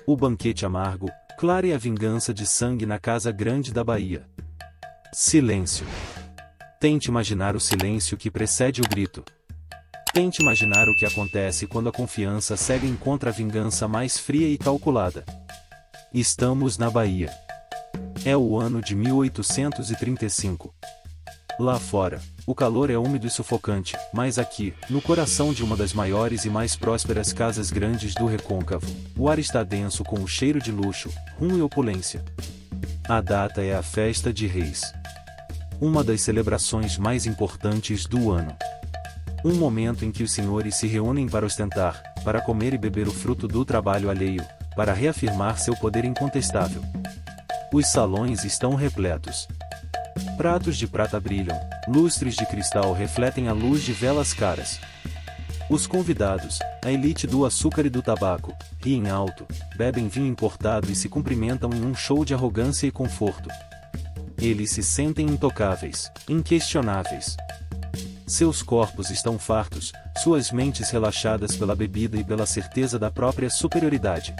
O banquete amargo, Clara e a vingança de sangue na casa grande da Bahia. Silêncio. Tente imaginar o silêncio que precede o grito. Tente imaginar o que acontece quando a confiança cega encontra a vingança mais fria e calculada. Estamos na Bahia. É o ano de 1835. Lá fora, o calor é úmido e sufocante, mas aqui, no coração de uma das maiores e mais prósperas casas grandes do Recôncavo, o ar está denso com o cheiro de luxo, rum e opulência. A data é a Festa de Reis. Uma das celebrações mais importantes do ano. Um momento em que os senhores se reúnem para ostentar, para comer e beber o fruto do trabalho alheio, para reafirmar seu poder incontestável. Os salões estão repletos. Pratos de prata brilham, lustres de cristal refletem a luz de velas caras. Os convidados, a elite do açúcar e do tabaco, riem alto, bebem vinho importado e se cumprimentam em um show de arrogância e conforto. Eles se sentem intocáveis, inquestionáveis. Seus corpos estão fartos, suas mentes relaxadas pela bebida e pela certeza da própria superioridade.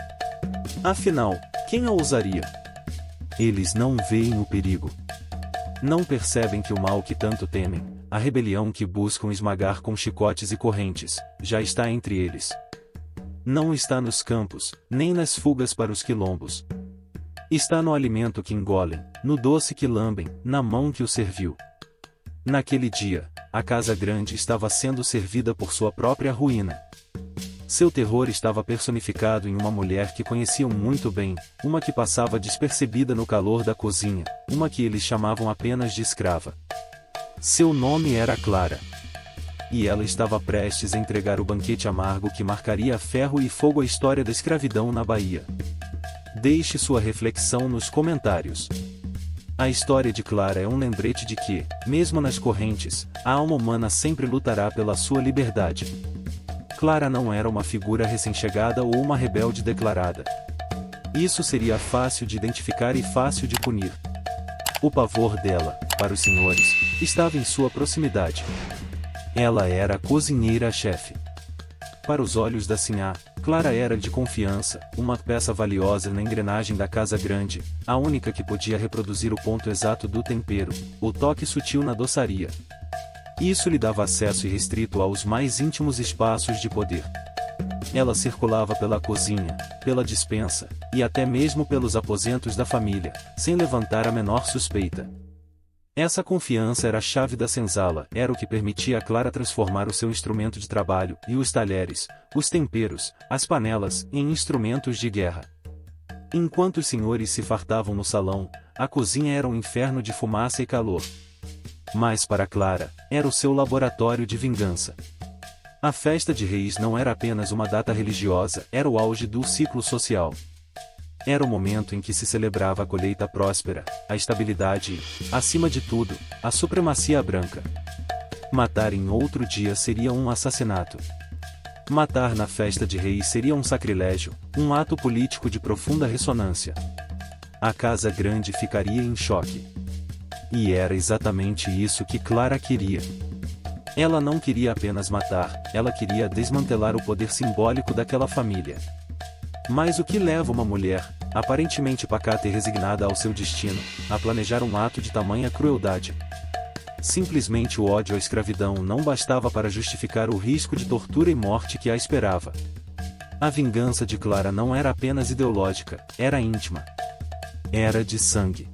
Afinal, quem a ousaria? Eles não veem o perigo. Não percebem que o mal que tanto temem, a rebelião que buscam esmagar com chicotes e correntes, já está entre eles. Não está nos campos, nem nas fugas para os quilombos. Está no alimento que engolem, no doce que lambem, na mão que o serviu. Naquele dia, a casa grande estava sendo servida por sua própria ruína. Seu terror estava personificado em uma mulher que conheciam muito bem, uma que passava despercebida no calor da cozinha, uma que eles chamavam apenas de escrava. Seu nome era Clara. E ela estava prestes a entregar o banquete amargo que marcaria a ferro e fogo a história da escravidão na Bahia. Deixe sua reflexão nos comentários. A história de Clara é um lembrete de que, mesmo nas correntes, a alma humana sempre lutará pela sua liberdade. Clara não era uma figura recém-chegada ou uma rebelde declarada. Isso seria fácil de identificar e fácil de punir. O pavor dela, para os senhores, estava em sua proximidade. Ela era a cozinheira-chefe. Para os olhos da sinhá, Clara era de confiança, uma peça valiosa na engrenagem da casa grande, a única que podia reproduzir o ponto exato do tempero, o toque sutil na doçaria. Isso lhe dava acesso irrestrito aos mais íntimos espaços de poder. Ela circulava pela cozinha, pela despensa, e até mesmo pelos aposentos da família, sem levantar a menor suspeita. Essa confiança era a chave da senzala, era o que permitia a Clara transformar o seu instrumento de trabalho, e os talheres, os temperos, as panelas, em instrumentos de guerra. Enquanto os senhores se fartavam no salão, a cozinha era um inferno de fumaça e calor. Mas para Clara, era o seu laboratório de vingança. A festa de Reis não era apenas uma data religiosa, era o auge do ciclo social. Era o momento em que se celebrava a colheita próspera, a estabilidade e, acima de tudo, a supremacia branca. Matar em outro dia seria um assassinato. Matar na festa de Reis seria um sacrilégio, um ato político de profunda ressonância. A casa grande ficaria em choque. E era exatamente isso que Clara queria. Ela não queria apenas matar, ela queria desmantelar o poder simbólico daquela família. Mas o que leva uma mulher, aparentemente pacata e resignada ao seu destino, a planejar um ato de tamanha crueldade? Simplesmente o ódio à escravidão não bastava para justificar o risco de tortura e morte que a esperava. A vingança de Clara não era apenas ideológica, era íntima. Era de sangue.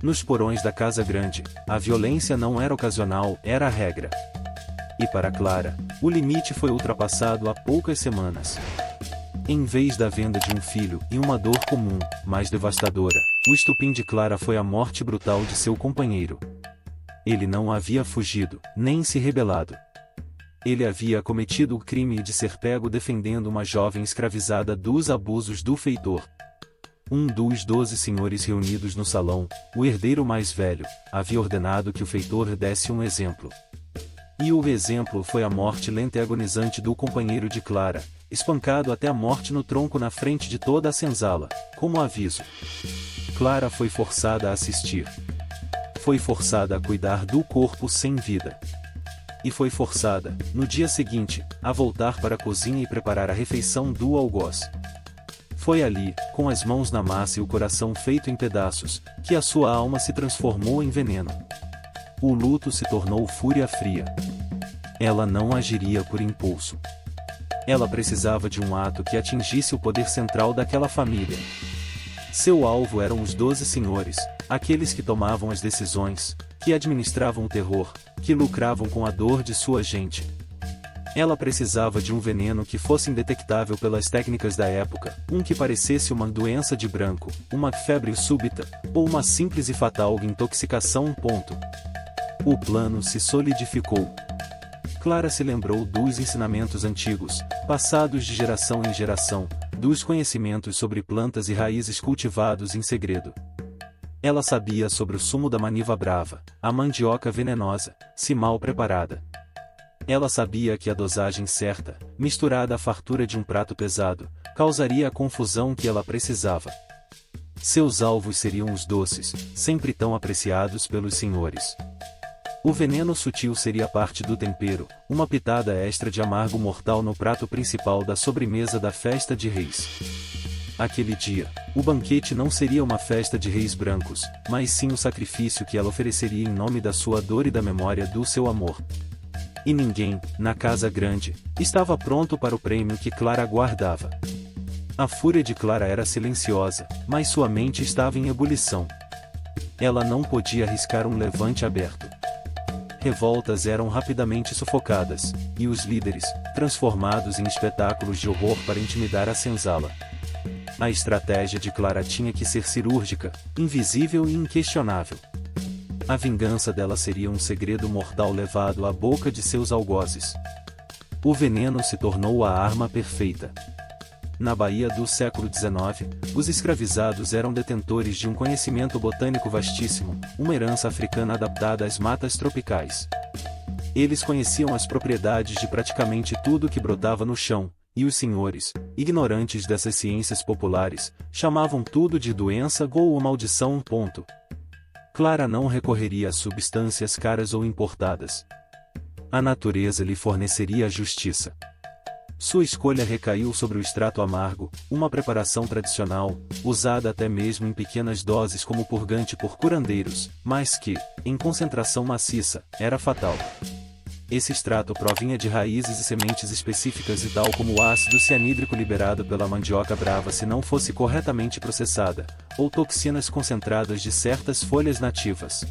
Nos porões da casa grande, a violência não era ocasional, era a regra. E para Clara, o limite foi ultrapassado há poucas semanas. Em vez da venda de um filho e uma dor comum, mais devastadora, o estupim de Clara foi a morte brutal de seu companheiro. Ele não havia fugido, nem se rebelado. Ele havia cometido o crime de ser pego defendendo uma jovem escravizada dos abusos do feitor. Um dos 12 senhores reunidos no salão, o herdeiro mais velho, havia ordenado que o feitor desse um exemplo. E o exemplo foi a morte lenta e agonizante do companheiro de Clara, espancado até a morte no tronco na frente de toda a senzala, como aviso. Clara foi forçada a assistir. Foi forçada a cuidar do corpo sem vida. E foi forçada, no dia seguinte, a voltar para a cozinha e preparar a refeição do algoz. Foi ali, com as mãos na massa e o coração feito em pedaços, que a sua alma se transformou em veneno. O luto se tornou fúria fria. Ela não agiria por impulso. Ela precisava de um ato que atingisse o poder central daquela família. Seu alvo eram os 12 senhores, aqueles que tomavam as decisões, que administravam o terror, que lucravam com a dor de sua gente. Ela precisava de um veneno que fosse indetectável pelas técnicas da época, um que parecesse uma doença de branco, uma febre súbita, ou uma simples e fatal intoxicação. O plano se solidificou. Clara se lembrou dos ensinamentos antigos, passados de geração em geração, dos conhecimentos sobre plantas e raízes cultivados em segredo. Ela sabia sobre o sumo da maniva brava, a mandioca venenosa, se mal preparada. Ela sabia que a dosagem certa, misturada à fartura de um prato pesado, causaria a confusão que ela precisava. Seus alvos seriam os doces, sempre tão apreciados pelos senhores. O veneno sutil seria parte do tempero, uma pitada extra de amargo mortal no prato principal da sobremesa da festa de reis. Aquele dia, o banquete não seria uma festa de reis brancos, mas sim o sacrifício que ela ofereceria em nome da sua dor e da memória do seu amor. E ninguém, na casa grande, estava pronto para o prêmio que Clara aguardava. A fúria de Clara era silenciosa, mas sua mente estava em ebulição. Ela não podia arriscar um levante aberto. Revoltas eram rapidamente sufocadas, e os líderes, transformados em espetáculos de horror para intimidar a senzala. A estratégia de Clara tinha que ser cirúrgica, invisível e inquestionável. A vingança dela seria um segredo mortal levado à boca de seus algozes. O veneno se tornou a arma perfeita. Na Bahia do século XIX, os escravizados eram detentores de um conhecimento botânico vastíssimo, uma herança africana adaptada às matas tropicais. Eles conheciam as propriedades de praticamente tudo que brotava no chão, e os senhores, ignorantes dessas ciências populares, chamavam tudo de doença ou maldição. Clara não recorreria a substâncias caras ou importadas. A natureza lhe forneceria a justiça. Sua escolha recaiu sobre o extrato amargo, uma preparação tradicional, usada até mesmo em pequenas doses como purgante por curandeiros, mas que, em concentração maciça, era fatal. Esse extrato provinha de raízes e sementes específicas e tal como o ácido cianídrico liberado pela mandioca brava se não fosse corretamente processada, ou toxinas concentradas de certas folhas nativas.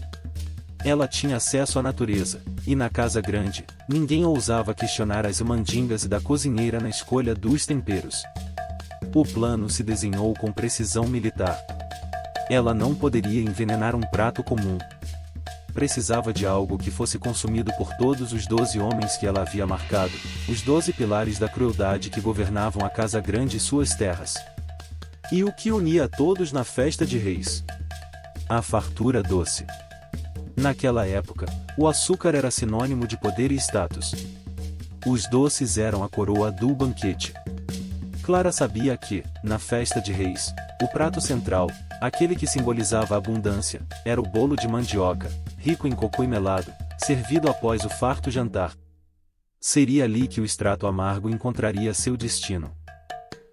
Ela tinha acesso à natureza, e na casa grande, ninguém ousava questionar as mandingas da cozinheira na escolha dos temperos. O plano se desenhou com precisão militar. Ela não poderia envenenar um prato comum. Precisava de algo que fosse consumido por todos os 12 homens que ela havia marcado, os 12 pilares da crueldade que governavam a casa grande e suas terras. E o que unia a todos na festa de reis? A fartura doce. Naquela época, o açúcar era sinônimo de poder e status. Os doces eram a coroa do banquete. Clara sabia que, na festa de reis, o prato central, aquele que simbolizava a abundância, era o bolo de mandioca, rico em coco e melado, servido após o farto jantar. Seria ali que o extrato amargo encontraria seu destino.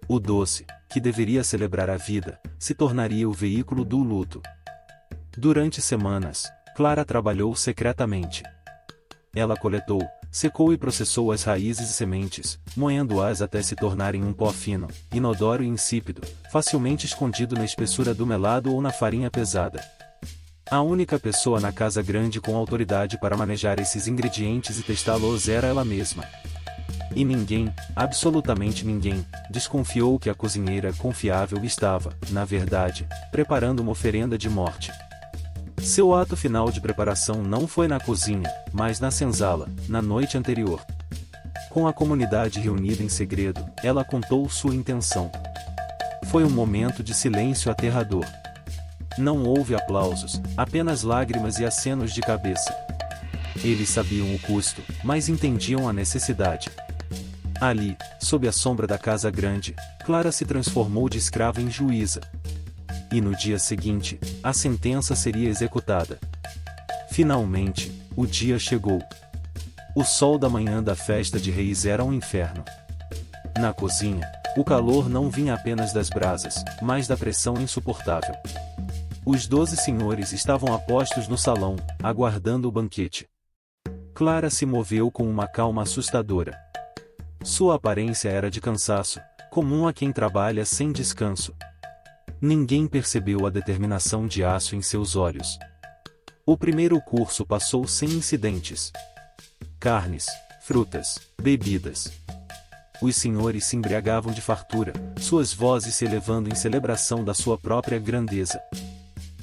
O doce, que deveria celebrar a vida, se tornaria o veículo do luto. Durante semanas, Clara trabalhou secretamente. Ela coletou, secou e processou as raízes e sementes, moendo-as até se tornarem um pó fino, inodoro e insípido, facilmente escondido na espessura do melado ou na farinha pesada. A única pessoa na casa grande com autoridade para manejar esses ingredientes e testá-los era ela mesma. E ninguém, absolutamente ninguém, desconfiou que a cozinheira confiável estava, na verdade, preparando uma oferenda de morte. Seu ato final de preparação não foi na cozinha, mas na senzala, na noite anterior. Com a comunidade reunida em segredo, ela contou sua intenção. Foi um momento de silêncio aterrador. Não houve aplausos, apenas lágrimas e acenos de cabeça. Eles sabiam o custo, mas entendiam a necessidade. Ali, sob a sombra da casa grande, Clara se transformou de escrava em juíza. E no dia seguinte, a sentença seria executada. Finalmente, o dia chegou. O sol da manhã da festa de reis era um inferno. Na cozinha, O calor não vinha apenas das brasas, mas da pressão insuportável. Os 12 senhores estavam apostos no salão, aguardando o banquete. Clara se moveu com uma calma assustadora. Sua aparência era de cansaço, comum a quem trabalha sem descanso. Ninguém percebeu a determinação de aço em seus olhos. O primeiro curso passou sem incidentes. Carnes, frutas, bebidas. Os senhores se embriagavam de fartura, suas vozes se elevando em celebração da sua própria grandeza.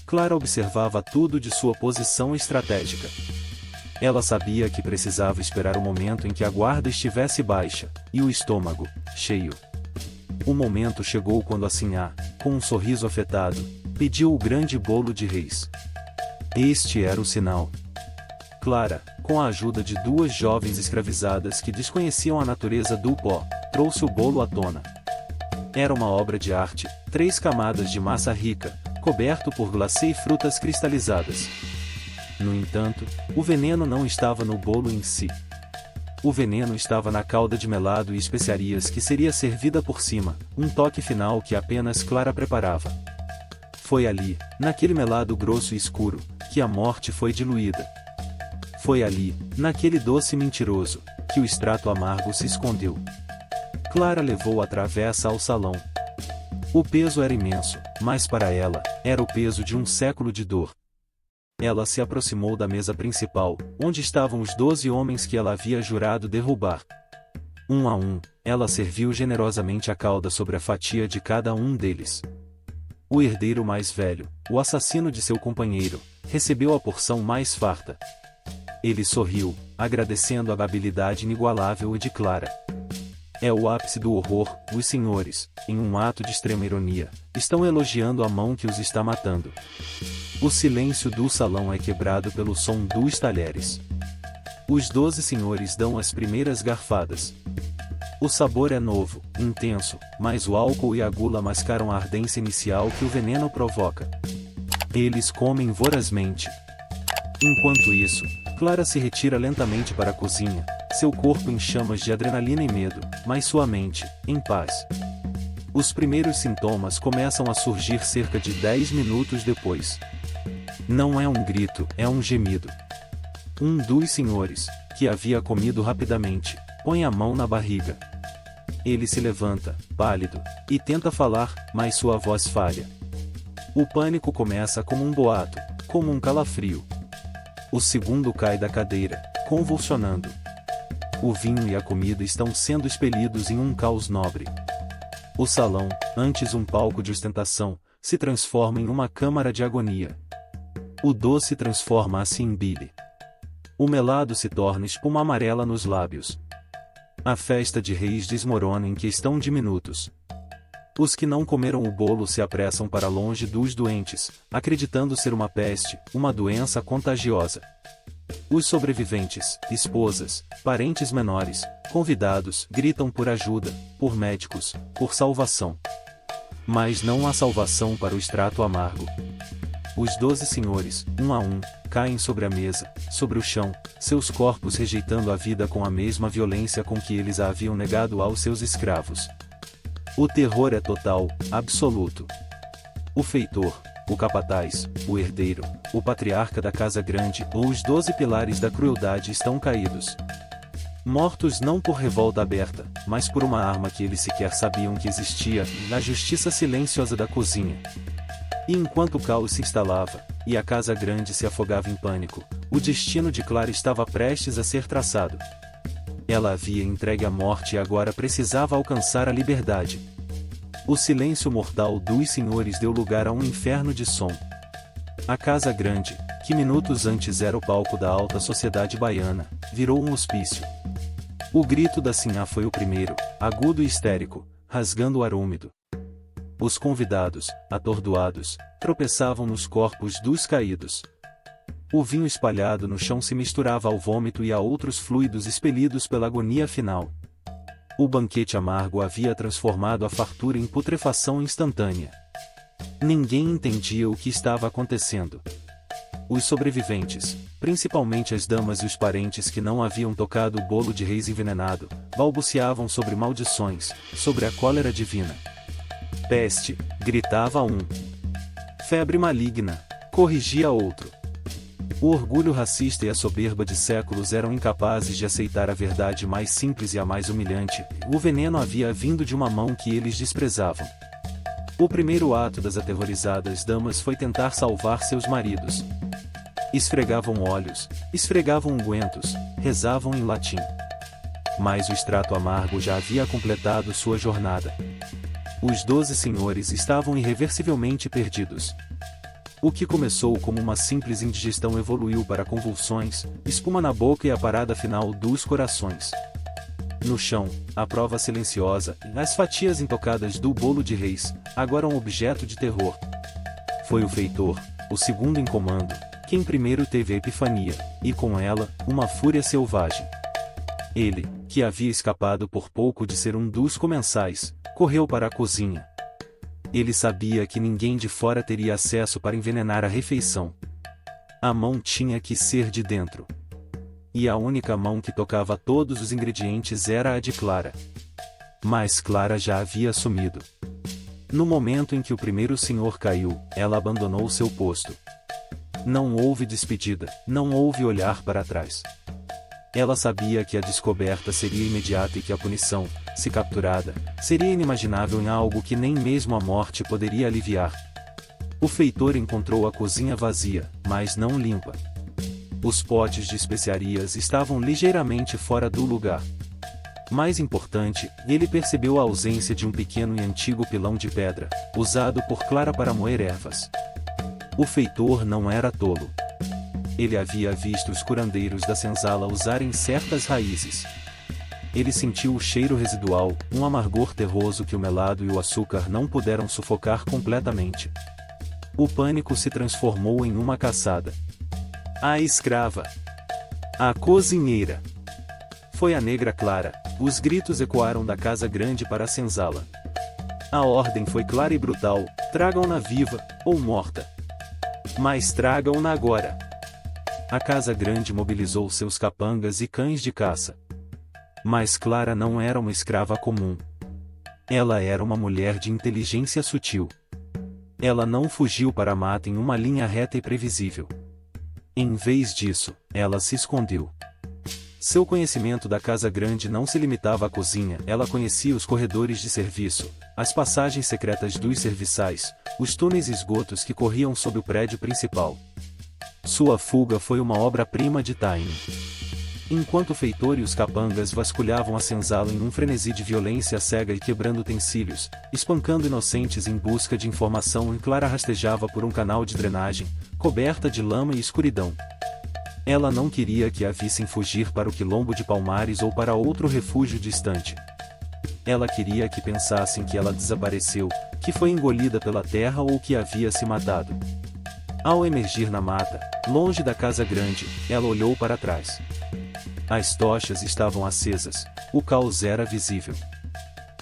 Clara observava tudo de sua posição estratégica. Ela sabia que precisava esperar o momento em que a guarda estivesse baixa, e o estômago, cheio. O momento chegou quando a Sinhá, com um sorriso afetado, pediu o grande bolo de reis. Este era o sinal. Clara, com a ajuda de 2 jovens escravizadas que desconheciam a natureza do pó, trouxe o bolo à tona. Era uma obra de arte, 3 camadas de massa rica, coberto por glacê e frutas cristalizadas. No entanto, o veneno não estava no bolo em si. O veneno estava na calda de melado e especiarias que seria servida por cima, um toque final que apenas Clara preparava. Foi ali, naquele melado grosso e escuro, que a morte foi diluída. Foi ali, naquele doce mentiroso, que o extrato amargo se escondeu. Clara levou a travessa ao salão. O peso era imenso, mas para ela, era o peso de um século de dor. Ela se aproximou da mesa principal, onde estavam os 12 homens que ela havia jurado derrubar. Um a um, ela serviu generosamente a calda sobre a fatia de cada um deles. O herdeiro mais velho, o assassino de seu companheiro, recebeu a porção mais farta. Ele sorriu, agradecendo a habilidade inigualável de Clara. É o ápice do horror, os senhores, em um ato de extrema ironia, estão elogiando a mão que os está matando. O silêncio do salão é quebrado pelo som dos talheres. Os 12 senhores dão as primeiras garfadas. O sabor é novo, intenso, mas o álcool e a gula mascaram a ardência inicial que o veneno provoca. Eles comem vorazmente. Enquanto isso, Clara se retira lentamente para a cozinha, seu corpo em chamas de adrenalina e medo, mas sua mente, em paz. Os primeiros sintomas começam a surgir cerca de 10 minutos depois. Não é um grito, é um gemido. Um dos senhores, que havia comido rapidamente, põe a mão na barriga. Ele se levanta, pálido, e tenta falar, mas sua voz falha. O pânico começa como um boato, como um calafrio. O segundo cai da cadeira, convulsionando. O vinho e a comida estão sendo expelidos em um caos nobre. O salão, antes um palco de ostentação, se transforma em uma câmara de agonia. O doce transforma-se em bile. O melado se torna espuma amarela nos lábios. A festa de reis desmorona em questão de minutos. Os que não comeram o bolo se apressam para longe dos doentes, acreditando ser uma peste, uma doença contagiosa. Os sobreviventes, esposas, parentes menores, convidados, gritam por ajuda, por médicos, por salvação. Mas não há salvação para o extrato amargo. Os 12 senhores, um a um, caem sobre a mesa, sobre o chão, seus corpos rejeitando a vida com a mesma violência com que eles a haviam negado aos seus escravos. O terror é total, absoluto. O feitor, o capataz, o herdeiro, o patriarca da casa grande ou os 12 pilares da crueldade estão caídos. Mortos não por revolta aberta, mas por uma arma que eles sequer sabiam que existia, na justiça silenciosa da cozinha. E enquanto o caos se instalava, e a casa grande se afogava em pânico, o destino de Clara estava prestes a ser traçado. Ela havia entregue à morte e agora precisava alcançar a liberdade. O silêncio mortal dos senhores deu lugar a um inferno de som. A casa grande, que minutos antes era o palco da alta sociedade baiana, virou um hospício. O grito da Sinhá foi o primeiro, agudo e histérico, rasgando o ar úmido. Os convidados, atordoados, tropeçavam nos corpos dos caídos. O vinho espalhado no chão se misturava ao vômito e a outros fluidos expelidos pela agonia final. O banquete amargo havia transformado a fartura em putrefação instantânea. Ninguém entendia o que estava acontecendo. Os sobreviventes, principalmente as damas e os parentes que não haviam tocado o bolo de reis envenenado, balbuciavam sobre maldições, sobre a cólera divina. Peste, gritava um. Febre maligna, corrigia outro. O orgulho racista e a soberba de séculos eram incapazes de aceitar a verdade mais simples e a mais humilhante: o veneno havia vindo de uma mão que eles desprezavam. O primeiro ato das aterrorizadas damas foi tentar salvar seus maridos. Esfregavam olhos, esfregavam ungüentos, rezavam em latim. Mas o extrato amargo já havia completado sua jornada. Os 12 senhores estavam irreversivelmente perdidos. O que começou como uma simples indigestão evoluiu para convulsões, espuma na boca e a parada final dos corações. No chão, a prova silenciosa, as fatias intocadas do bolo de reis, agora um objeto de terror. Foi o feitor, o segundo em comando, quem primeiro teve a epifania, e com ela, uma fúria selvagem. Ele, que havia escapado por pouco de ser um dos comensais, correu para a cozinha. Ele sabia que ninguém de fora teria acesso para envenenar a refeição. A mão tinha que ser de dentro. E a única mão que tocava todos os ingredientes era a de Clara. Mas Clara já havia sumido. No momento em que o primeiro senhor caiu, ela abandonou seu posto. Não houve despedida, não houve olhar para trás. Ela sabia que a descoberta seria imediata e que a punição, se capturada, seria inimaginável em algo que nem mesmo a morte poderia aliviar. O feitor encontrou a cozinha vazia, mas não limpa. Os potes de especiarias estavam ligeiramente fora do lugar. Mais importante, ele percebeu a ausência de um pequeno e antigo pilão de pedra, usado por Clara para moer ervas. O feitor não era tolo. Ele havia visto os curandeiros da senzala usarem certas raízes. Ele sentiu o cheiro residual, um amargor terroso que o melado e o açúcar não puderam sufocar completamente. O pânico se transformou em uma caçada. A escrava. A cozinheira. Foi a negra Clara. Os gritos ecoaram da casa grande para a senzala. A ordem foi clara e brutal: tragam-na viva, ou morta. Mas tragam-na agora. A casa grande mobilizou seus capangas e cães de caça. Mas Clara não era uma escrava comum. Ela era uma mulher de inteligência sutil. Ela não fugiu para a mata em uma linha reta e previsível. Em vez disso, ela se escondeu. Seu conhecimento da casa grande não se limitava à cozinha, ela conhecia os corredores de serviço, as passagens secretas dos serviçais, os túneis e esgotos que corriam sob o prédio principal. Sua fuga foi uma obra-prima de timing. Enquanto o feitor e os capangas vasculhavam a senzala em um frenesi de violência cega e quebrando utensílios, espancando inocentes em busca de informação, e Clara rastejava por um canal de drenagem, coberta de lama e escuridão. Ela não queria que a vissem fugir para o quilombo de Palmares ou para outro refúgio distante. Ela queria que pensassem que ela desapareceu, que foi engolida pela terra ou que havia se matado. Ao emergir na mata, longe da casa grande, ela olhou para trás. As tochas estavam acesas, o caos era visível.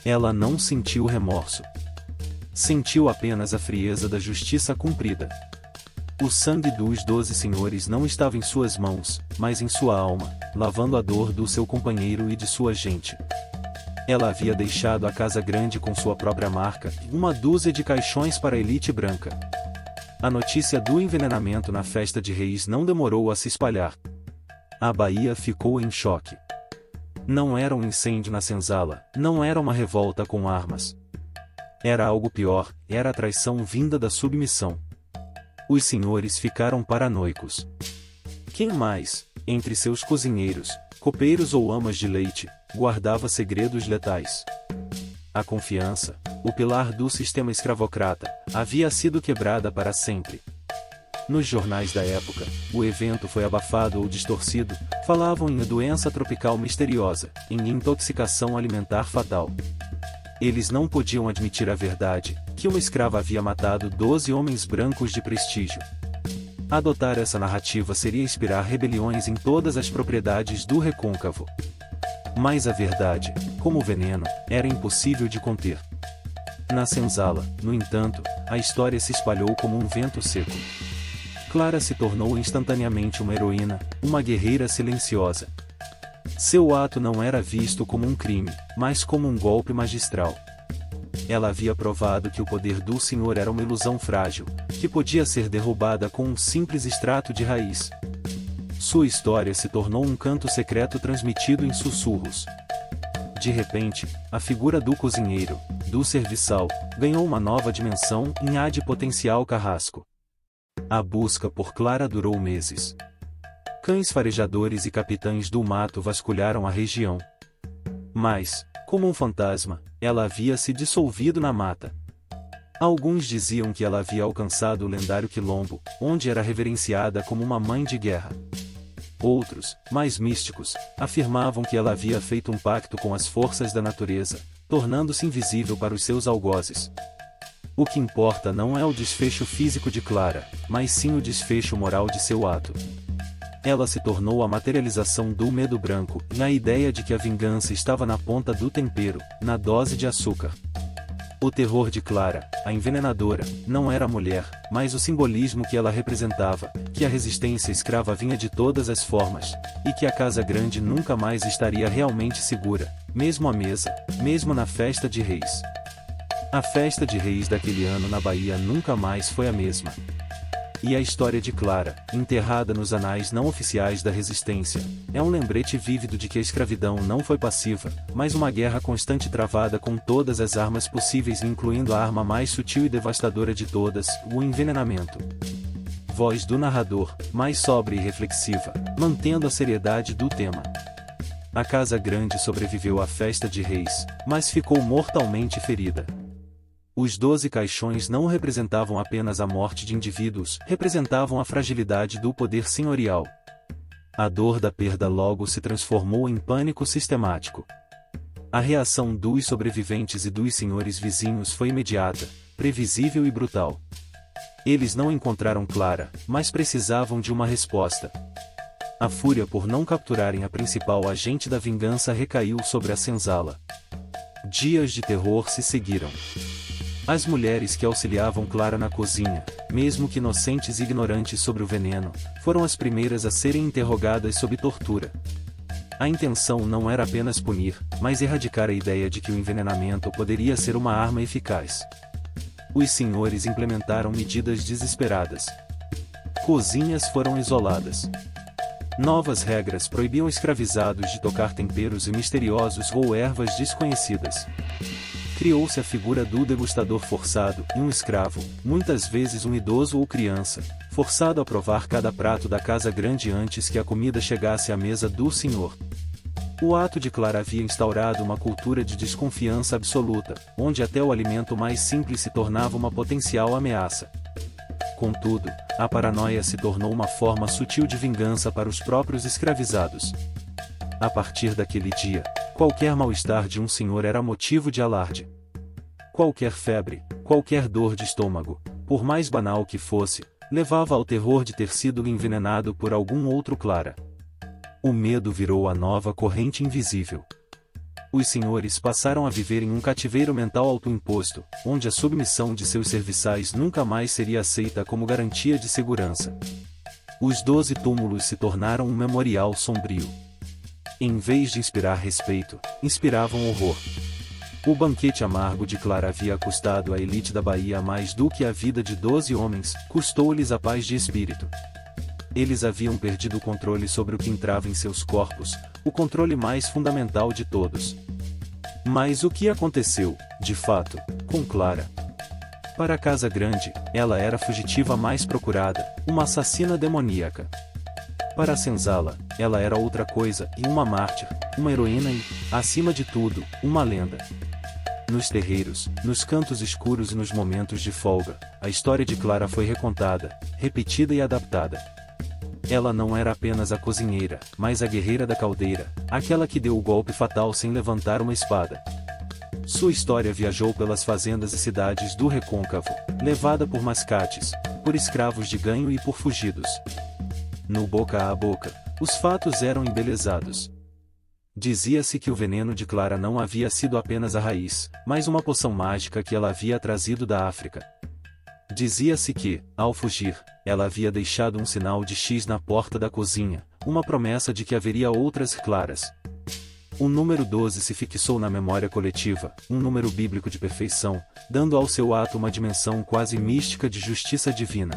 Ela não sentiu remorso. Sentiu apenas a frieza da justiça cumprida. O sangue dos 12 senhores não estava em suas mãos, mas em sua alma, lavando a dor do seu companheiro e de sua gente. Ela havia deixado a casa grande com sua própria marca, uma dúzia de caixões para a elite branca. A notícia do envenenamento na festa de reis não demorou a se espalhar. A Bahia ficou em choque. Não era um incêndio na senzala, não era uma revolta com armas. Era algo pior, era a traição vinda da submissão. Os senhores ficaram paranoicos. Quem mais, entre seus cozinheiros, copeiros ou amas de leite, guardava segredos letais? A confiança, o pilar do sistema escravocrata, havia sido quebrada para sempre. Nos jornais da época, o evento foi abafado ou distorcido, falavam em doença tropical misteriosa, em intoxicação alimentar fatal. Eles não podiam admitir a verdade, que uma escrava havia matado 12 homens brancos de prestígio. Adotar essa narrativa seria inspirar rebeliões em todas as propriedades do recôncavo. Mas a verdade, como o veneno, era impossível de conter. Na senzala, no entanto, a história se espalhou como um vento seco. Clara se tornou instantaneamente uma heroína, uma guerreira silenciosa. Seu ato não era visto como um crime, mas como um golpe magistral. Ela havia provado que o poder do Senhor era uma ilusão frágil, que podia ser derrubada com um simples extrato de raiz. Sua história se tornou um canto secreto transmitido em sussurros. De repente, a figura do cozinheiro, do serviçal, ganhou uma nova dimensão em Ad Potencial Carrasco. A busca por Clara durou meses. Cães farejadores e capitães do mato vasculharam a região. Mas, como um fantasma, ela havia se dissolvido na mata. Alguns diziam que ela havia alcançado o lendário quilombo, onde era reverenciada como uma mãe de guerra. Outros, mais místicos, afirmavam que ela havia feito um pacto com as forças da natureza, tornando-se invisível para os seus algozes. O que importa não é o desfecho físico de Clara, mas sim o desfecho moral de seu ato. Ela se tornou a materialização do medo branco, na ideia de que a vingança estava na ponta do tempero, na dose de açúcar. O terror de Clara, a envenenadora, não era a mulher, mas o simbolismo que ela representava, que a resistência escrava vinha de todas as formas, e que a Casa Grande nunca mais estaria realmente segura, mesmo à mesa, mesmo na festa de reis. A festa de reis daquele ano na Bahia nunca mais foi a mesma. E a história de Clara, enterrada nos anais não oficiais da resistência, é um lembrete vívido de que a escravidão não foi passiva, mas uma guerra constante travada com todas as armas possíveis, incluindo a arma mais sutil e devastadora de todas, o envenenamento. Voz do narrador, mais sóbria e reflexiva, mantendo a seriedade do tema. A Casa Grande sobreviveu à festa de reis, mas ficou mortalmente ferida. Os 12 caixões não representavam apenas a morte de indivíduos, representavam a fragilidade do poder senhorial. A dor da perda logo se transformou em pânico sistemático. A reação dos sobreviventes e dos senhores vizinhos foi imediata, previsível e brutal. Eles não encontraram Clara, mas precisavam de uma resposta. A fúria por não capturarem a principal agente da vingança recaiu sobre a senzala. Dias de terror se seguiram. As mulheres que auxiliavam Clara na cozinha, mesmo que inocentes e ignorantes sobre o veneno, foram as primeiras a serem interrogadas sob tortura. A intenção não era apenas punir, mas erradicar a ideia de que o envenenamento poderia ser uma arma eficaz. Os senhores implementaram medidas desesperadas. Cozinhas foram isoladas. Novas regras proibiam escravizados de tocar temperos misteriosos ou ervas desconhecidas. Criou-se a figura do degustador forçado, e um escravo, muitas vezes um idoso ou criança, forçado a provar cada prato da Casa Grande antes que a comida chegasse à mesa do senhor. O ato de Clara havia instaurado uma cultura de desconfiança absoluta, onde até o alimento mais simples se tornava uma potencial ameaça. Contudo, a paranoia se tornou uma forma sutil de vingança para os próprios escravizados. A partir daquele dia, qualquer mal-estar de um senhor era motivo de alarde. Qualquer febre, qualquer dor de estômago, por mais banal que fosse, levava ao terror de ter sido envenenado por algum outro Clara. O medo virou a nova corrente invisível. Os senhores passaram a viver em um cativeiro mental autoimposto, onde a submissão de seus serviçais nunca mais seria aceita como garantia de segurança. Os 12 túmulos se tornaram um memorial sombrio. Em vez de inspirar respeito, inspiravam horror. O banquete amargo de Clara havia custado à elite da Bahia mais do que a vida de 12 homens, custou-lhes a paz de espírito. Eles haviam perdido o controle sobre o que entrava em seus corpos, o controle mais fundamental de todos. Mas o que aconteceu, de fato, com Clara? Para a Casa Grande, ela era a fugitiva mais procurada, uma assassina demoníaca. Para a senzala, ela era outra coisa e uma mártir, uma heroína e, acima de tudo, uma lenda. Nos terreiros, nos cantos escuros e nos momentos de folga, a história de Clara foi recontada, repetida e adaptada. Ela não era apenas a cozinheira, mas a guerreira da caldeira, aquela que deu o golpe fatal sem levantar uma espada. Sua história viajou pelas fazendas e cidades do Recôncavo, levada por mascates, por escravos de ganho e por fugidos. No boca a boca, os fatos eram embelezados. Dizia-se que o veneno de Clara não havia sido apenas a raiz, mas uma poção mágica que ela havia trazido da África. Dizia-se que, ao fugir, ela havia deixado um sinal de X na porta da cozinha, uma promessa de que haveria outras Claras. O número 12 se fixou na memória coletiva, um número bíblico de perfeição, dando ao seu ato uma dimensão quase mística de justiça divina.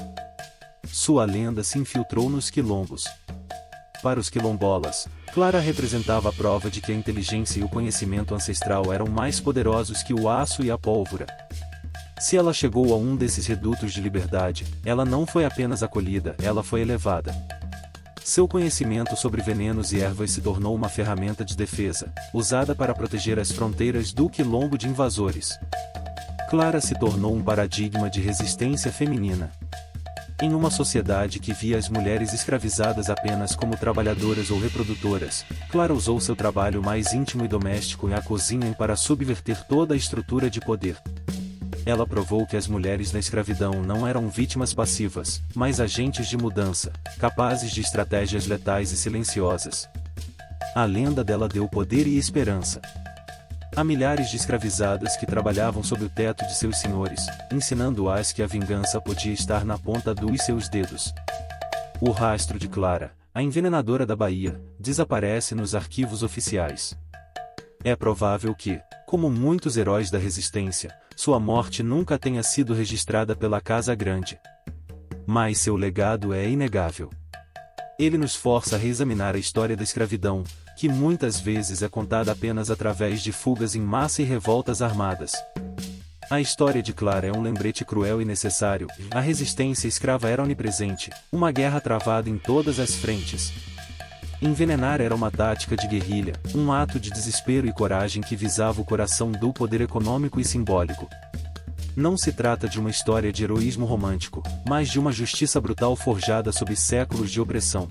Sua lenda se infiltrou nos quilombos. Para os quilombolas, Clara representava a prova de que a inteligência e o conhecimento ancestral eram mais poderosos que o aço e a pólvora. Se ela chegou a um desses redutos de liberdade, ela não foi apenas acolhida, ela foi elevada. Seu conhecimento sobre venenos e ervas se tornou uma ferramenta de defesa, usada para proteger as fronteiras do quilombo de invasores. Clara se tornou um paradigma de resistência feminina. Em uma sociedade que via as mulheres escravizadas apenas como trabalhadoras ou reprodutoras, Clara usou seu trabalho mais íntimo e doméstico e a cozinha para subverter toda a estrutura de poder. Ela provou que as mulheres na escravidão não eram vítimas passivas, mas agentes de mudança, capazes de estratégias letais e silenciosas. A lenda dela deu poder e esperança. Há milhares de escravizadas que trabalhavam sob o teto de seus senhores, ensinando-as que a vingança podia estar na ponta dos seus dedos. O rastro de Clara, a envenenadora da Bahia, desaparece nos arquivos oficiais. É provável que, como muitos heróis da resistência, sua morte nunca tenha sido registrada pela Casa Grande. Mas seu legado é inegável. Ele nos força a reexaminar a história da escravidão, que muitas vezes é contada apenas através de fugas em massa e revoltas armadas. A história de Clara é um lembrete cruel e necessário. A resistência escrava era onipresente, uma guerra travada em todas as frentes. Envenenar era uma tática de guerrilha, um ato de desespero e coragem que visava o coração do poder econômico e simbólico. Não se trata de uma história de heroísmo romântico, mas de uma justiça brutal forjada sob séculos de opressão.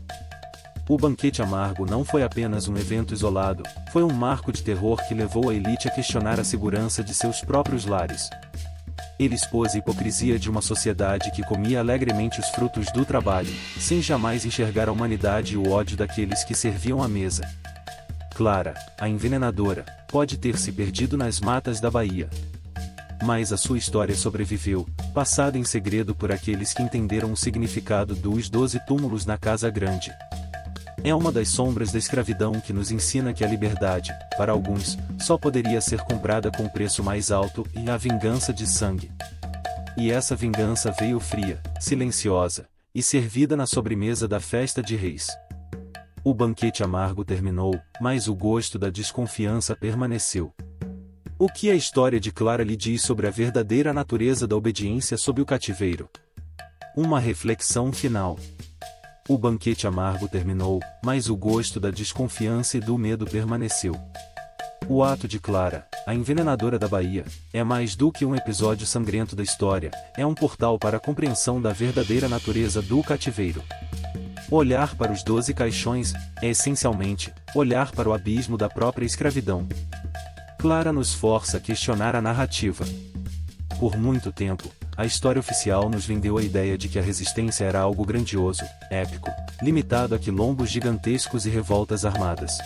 O banquete amargo não foi apenas um evento isolado, foi um marco de terror que levou a elite a questionar a segurança de seus próprios lares. Ele expôs a hipocrisia de uma sociedade que comia alegremente os frutos do trabalho, sem jamais enxergar a humanidade e o ódio daqueles que serviam à mesa. Clara, a envenenadora, pode ter se perdido nas matas da Bahia. Mas a sua história sobreviveu, passada em segredo por aqueles que entenderam o significado dos 12 túmulos na Casa Grande. É uma das sombras da escravidão que nos ensina que a liberdade, para alguns, só poderia ser comprada com o preço mais alto e a vingança de sangue. E essa vingança veio fria, silenciosa, e servida na sobremesa da festa de reis. O banquete amargo terminou, mas o gosto da desconfiança permaneceu. O que a história de Clara lhe diz sobre a verdadeira natureza da obediência sob o cativeiro? Uma reflexão final. O banquete amargo terminou, mas o gosto da desconfiança e do medo permaneceu. O ato de Clara, a envenenadora da Bahia, é mais do que um episódio sangrento da história, é um portal para a compreensão da verdadeira natureza do cativeiro. Olhar para os 12 caixões é essencialmente olhar para o abismo da própria escravidão. Clara nos força a questionar a narrativa. Por muito tempo, a história oficial nos vendeu a ideia de que a resistência era algo grandioso, épico, limitado a quilombos gigantescos e revoltas armadas.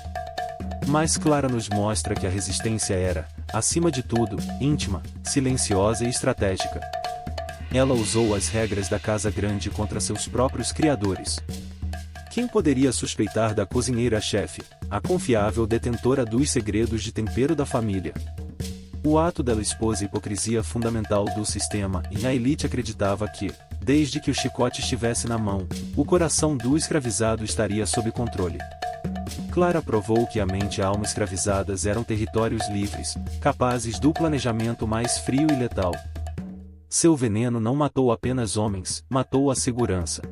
Mas Clara nos mostra que a resistência era, acima de tudo, íntima, silenciosa e estratégica. Ela usou as regras da Casa Grande contra seus próprios criadores. Quem poderia suspeitar da cozinheira-chefe, a confiável detentora dos segredos de tempero da família? O ato dela expôs a hipocrisia fundamental do sistema e a elite acreditava que, desde que o chicote estivesse na mão, o coração do escravizado estaria sob controle. Clara provou que a mente e a alma escravizadas eram territórios livres, capazes do planejamento mais frio e letal. Seu veneno não matou apenas homens, matou a segurança.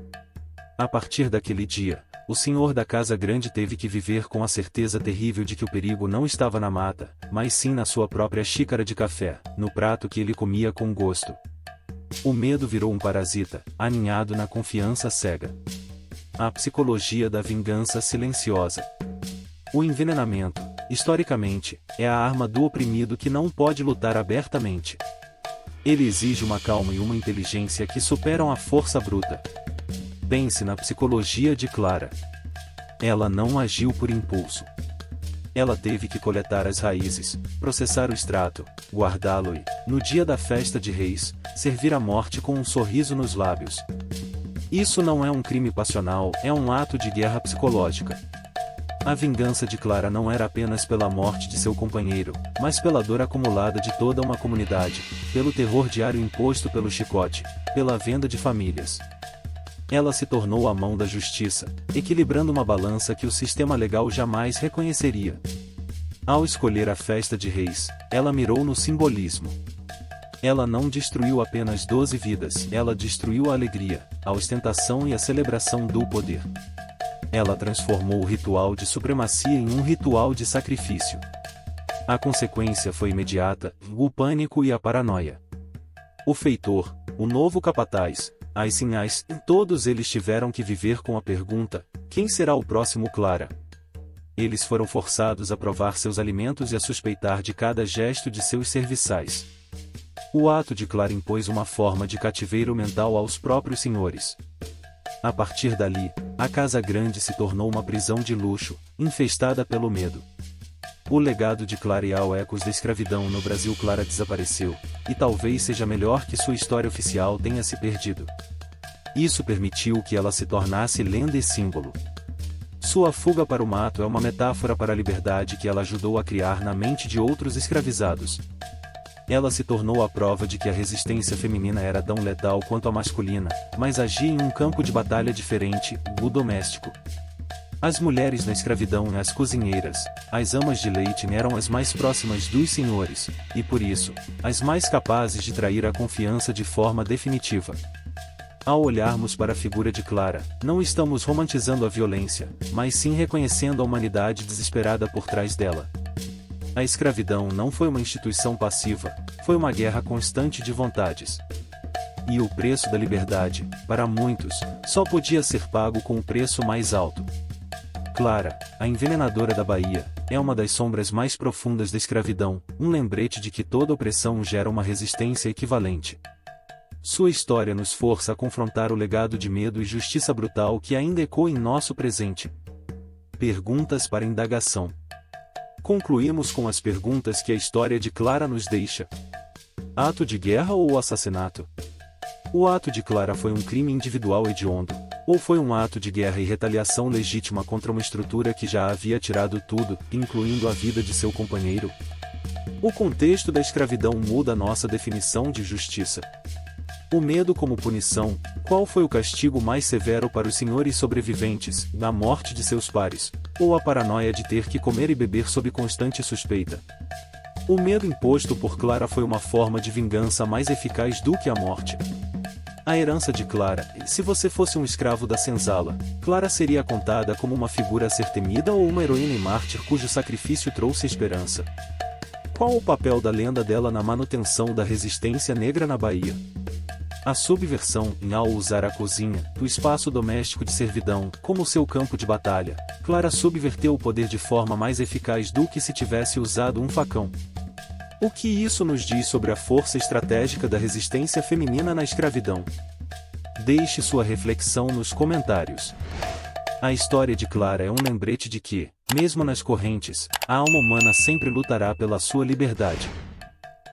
A partir daquele dia, o senhor da Casa Grande teve que viver com a certeza terrível de que o perigo não estava na mata, mas sim na sua própria xícara de café, no prato que ele comia com gosto. O medo virou um parasita, aninhado na confiança cega. A psicologia da vingança silenciosa. O envenenamento, historicamente, é a arma do oprimido que não pode lutar abertamente. Ele exige uma calma e uma inteligência que superam a força bruta. Pense na psicologia de Clara. Ela não agiu por impulso. Ela teve que coletar as raízes, processar o extrato, guardá-lo e, no dia da festa de reis, servir a morte com um sorriso nos lábios. Isso não é um crime passional, é um ato de guerra psicológica. A vingança de Clara não era apenas pela morte de seu companheiro, mas pela dor acumulada de toda uma comunidade, pelo terror diário imposto pelo chicote, pela venda de famílias. Ela se tornou a mão da justiça, equilibrando uma balança que o sistema legal jamais reconheceria. Ao escolher a festa de reis, ela mirou no simbolismo. Ela não destruiu apenas 12 vidas, ela destruiu a alegria, a ostentação e a celebração do poder. Ela transformou o ritual de supremacia em um ritual de sacrifício. A consequência foi imediata, o pânico e a paranoia. O feitor, o novo capataz, as sinhais, todos eles tiveram que viver com a pergunta: quem será o próximo Clara? Eles foram forçados a provar seus alimentos e a suspeitar de cada gesto de seus serviçais. O ato de Clara impôs uma forma de cativeiro mental aos próprios senhores. A partir dali, a Casa Grande se tornou uma prisão de luxo, infestada pelo medo. O legado de Clara e ao ecos da escravidão no Brasil. Clara desapareceu, e talvez seja melhor que sua história oficial tenha se perdido. Isso permitiu que ela se tornasse lenda e símbolo. Sua fuga para o mato é uma metáfora para a liberdade que ela ajudou a criar na mente de outros escravizados. Ela se tornou a prova de que a resistência feminina era tão letal quanto a masculina, mas agia em um campo de batalha diferente, o doméstico. As mulheres na escravidão e as cozinheiras, as amas de leite eram as mais próximas dos senhores, e por isso, as mais capazes de trair a confiança de forma definitiva. Ao olharmos para a figura de Clara, não estamos romantizando a violência, mas sim reconhecendo a humanidade desesperada por trás dela. A escravidão não foi uma instituição passiva, foi uma guerra constante de vontades. E o preço da liberdade, para muitos, só podia ser pago com o preço mais alto. Clara, a envenenadora da Bahia, é uma das sombras mais profundas da escravidão, um lembrete de que toda opressão gera uma resistência equivalente. Sua história nos força a confrontar o legado de medo e justiça brutal que ainda ecoa em nosso presente. Perguntas para indagação. Concluímos com as perguntas que a história de Clara nos deixa. Ato de guerra ou assassinato? O ato de Clara foi um crime individual hediondo, ou foi um ato de guerra e retaliação legítima contra uma estrutura que já havia tirado tudo, incluindo a vida de seu companheiro? O contexto da escravidão muda nossa definição de justiça. O medo como punição: qual foi o castigo mais severo para os senhores sobreviventes, na morte de seus pares, ou a paranoia de ter que comer e beber sob constante suspeita? O medo imposto por Clara foi uma forma de vingança mais eficaz do que a morte. A herança de Clara: se você fosse um escravo da senzala, Clara seria contada como uma figura a ser temida ou uma heroína e mártir cujo sacrifício trouxe esperança? Qual o papel da lenda dela na manutenção da resistência negra na Bahia? A subversão, ao usar a cozinha, o espaço doméstico de servidão, como seu campo de batalha, Clara subverteu o poder de forma mais eficaz do que se tivesse usado um facão. O que isso nos diz sobre a força estratégica da resistência feminina na escravidão? Deixe sua reflexão nos comentários. A história de Clara é um lembrete de que, mesmo nas correntes, a alma humana sempre lutará pela sua liberdade.